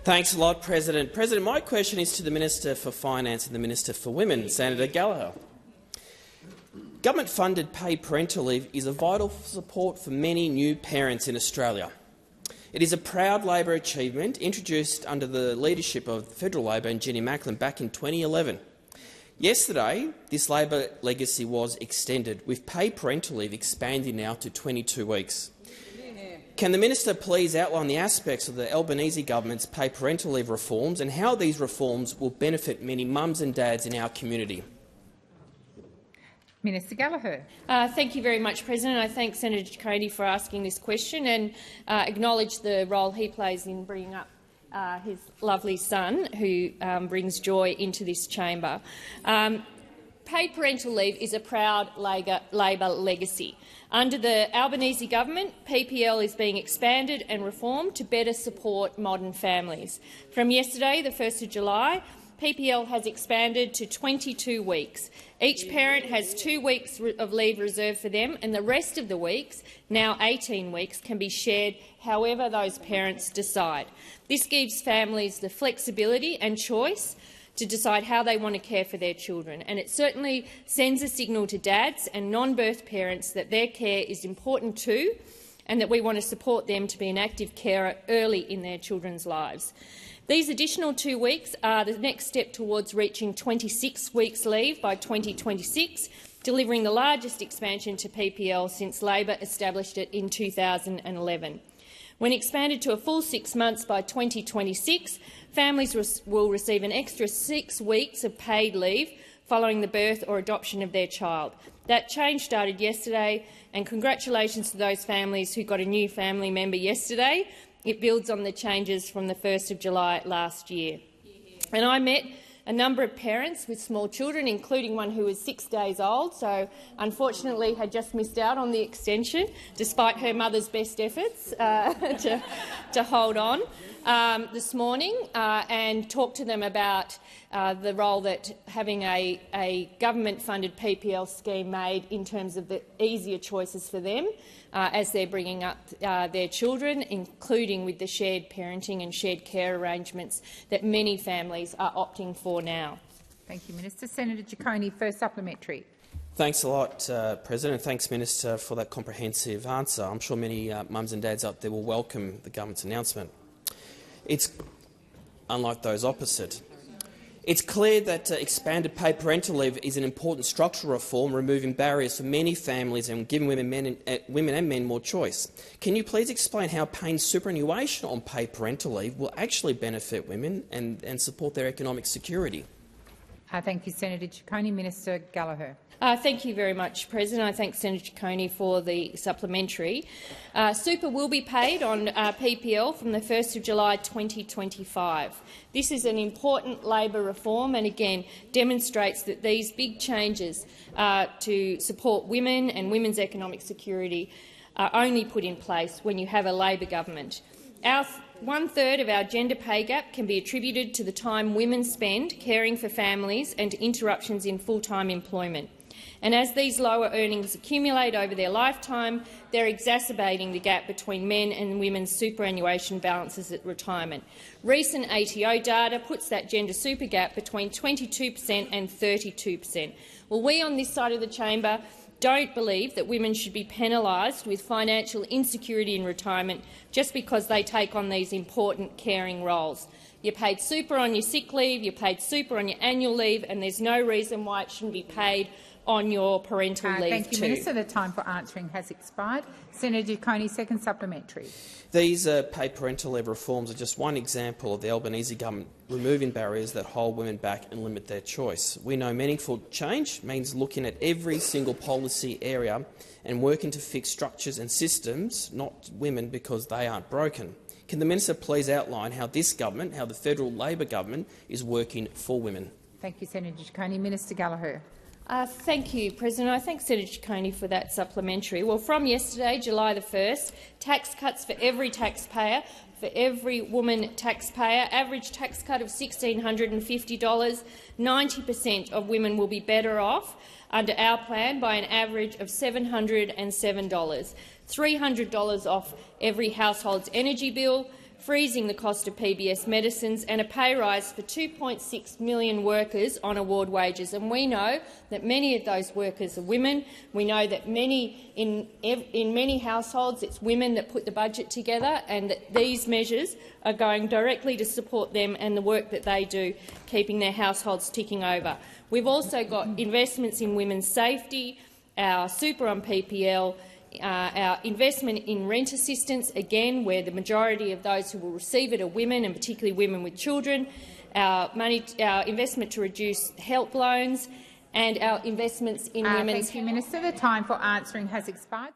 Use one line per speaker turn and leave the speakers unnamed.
Thanks a lot, President. President, my question is to the Minister for Finance and the Minister for Women, Senator Gallagher. Government-funded paid parental leave is a vital support for many new parents in Australia. It is a proud Labor achievement introduced under the leadership of federal Labor and Jenny Macklin back in 2011. Yesterday, this Labor legacy was extended, with paid parental leave expanding now to 22 weeks. Can the Minister please outline the aspects of the Albanese Government's paid parental leave reforms and how these reforms will benefit many mums and dads in our community?
Minister Gallagher.
Thank you very much, President. I thank Senator Ciccone for asking this question and acknowledge the role he plays in bringing up his lovely son, who brings joy into this chamber. Paid parental leave is a proud Labor legacy. Under the Albanese Government, PPL is being expanded and reformed to better support modern families. From yesterday, the 1st of July, PPL has expanded to 22 weeks. Each parent has 2 weeks of leave reserved for them, and the rest of the weeks, now 18 weeks, can be shared however those parents decide. This gives families the flexibility and choice to decide how they want to care for their children, and it certainly sends a signal to dads and non-birth parents that their care is important too, and that we want to support them to be an active carer early in their children's lives. These additional 2 weeks are the next step towards reaching 26 weeks leave by 2026, delivering the largest expansion to PPL since Labor established it in 2011. When expanded to a full 6 months by 2026, families will receive an extra 6 weeks of paid leave following the birth or adoption of their child. That change started yesterday, and congratulations to those families who got a new family member yesterday. It builds on the changes from the 1st of July last year. And I met a number of parents with small children, including one who was 6 days old, so unfortunately had just missed out on the extension, despite her mother's best efforts to hold on this morning, and talked to them about the role that having a government-funded PPL scheme made in terms of the easier choices for them as they're bringing up their children, including with the shared parenting and shared care arrangements that many families are opting for now.
Thank you, Minister. Senator Ciccone, first supplementary.
Thanks a lot, President. Thanks, Minister, for that comprehensive answer. I'm sure many mums and dads out there will welcome the government's announcement. It's unlike those opposite. It's clear that expanded paid parental leave is an important structural reform, removing barriers for many families and giving women and men more choice. Can you please explain how paying superannuation on paid parental leave will actually benefit women and support their economic security?
Thank you, Senator Ciccone. Minister Gallagher.
Thank you very much, President. I thank Senator Ciccone for the supplementary. Super will be paid on PPL from the 1st of July 2025. This is an important Labor reform and, again, demonstrates that these big changes to support women and women's economic security are only put in place when you have a Labor government. 1/3 of our gender pay gap can be attributed to the time women spend caring for families and to interruptions in full-time employment. And as these lower earnings accumulate over their lifetime, they're exacerbating the gap between men and women's superannuation balances at retirement. Recent ATO data puts that gender super gap between 22% and 32%. Well, we on this side of the chamber don't believe that women should be penalised with financial insecurity in retirement just because they take on these important caring roles. You're paid super on your sick leave, you're paid super on your annual leave, and there's no reason why it shouldn't be paid on your parental leave
Thank you,
too.
Minister. The time for answering has expired. Senator Ciccone, second supplementary.
These paid parental leave reforms are just one example of the Albanese government removing barriers that hold women back and limit their choice. We know meaningful change means looking at every single policy area and working to fix structures and systems, not women because they aren't broken. Can the Minister please outline how this government, how the federal Labor government, is working for women?
Thank you, Senator Ciccone. Minister Gallagher.
Thank you, President. I thank Senator Ciccone for that supplementary. Well, from yesterday, July the 1st, tax cuts for every taxpayer, for every woman taxpayer, average tax cut of $1,650. 90% of women will be better off under our plan by an average of $707. $300 off every household's energy bill, freezing the cost of PBS medicines and a pay rise for 2.6 million workers on award wages. And we know that many of those workers are women. We know that in many households it's women that put the budget together, and that these measures are going directly to support them and the work that they do, keeping their households ticking over. We've also got investments in women's safety, our super on PPL, our investment in rent assistance, again, where the majority of those who will receive it are women, and particularly women with children, our investment to reduce help loans, and our investments in women's—
Thank you, Minister. The time for answering has expired.